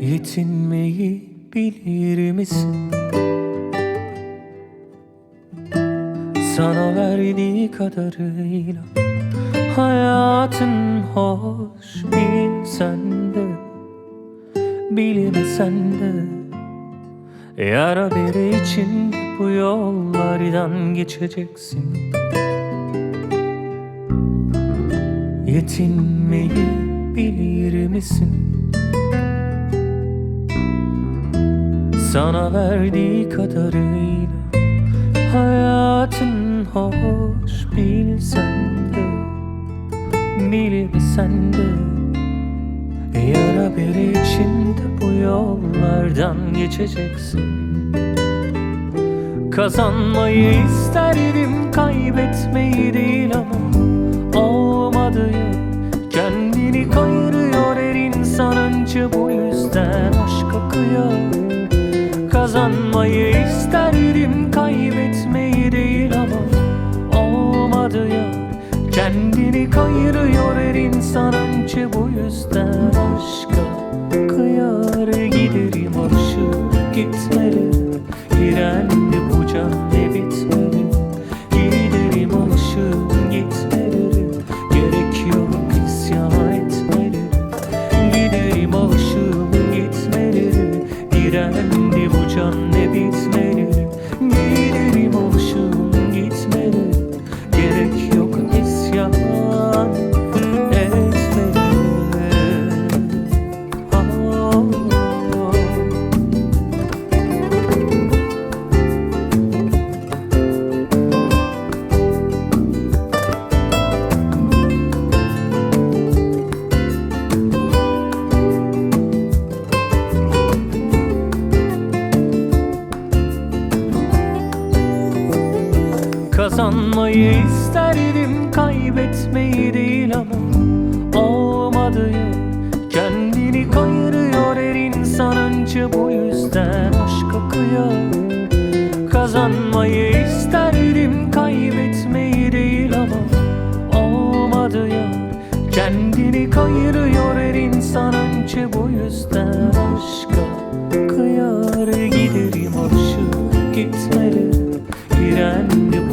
Yetinmeyi bilir misin? Sana verdiği kadarıyla hayatın hoş, bilsen de bilmesen de. Yara, bere, içinde bu yollardan geçeceksin. Yetinmeyi bilir misin? Sana verdiği kadarıyla hayatın hoş, bilsen de bilmesen de. Yara, bere, içinde bu yollardan geçeceksin. Kazanmayı isterdim, kaybetmeyi değil, ama olmadı ya. Kendini kayırıyor her insan, önce bu yüzden aşka kıyar. Kazanmayı isterdim, kaybetmeyi değil, ama olmadı ya. Kendini kayırıyor her insan, önce bu yüzden aşka kıyar. Giderim, alışığım, gitmelere, direndi bu can ne bitmeli. Giderim, alışığım, gitmelere, gerek yok isyan etmeleri. Giderim, alışığım, gitmelere, direndi bu can ne bitmeli. Giderim, alışığım, gitmelere, gerek yok isyan etmeleri. Kazanmayı isterdim, kaybetmeyi değil, ama olmadı ya. Kendini kayırıyor her insan, önce bu yüzden aşka kıyar. Kazanmayı isterdim, kaybetmeyi değil, ama olmadı ya. Kendini kayırıyor her insan, önce bu yüzden aşka kıyar. Giderim, alışığım, gitmelere, direndi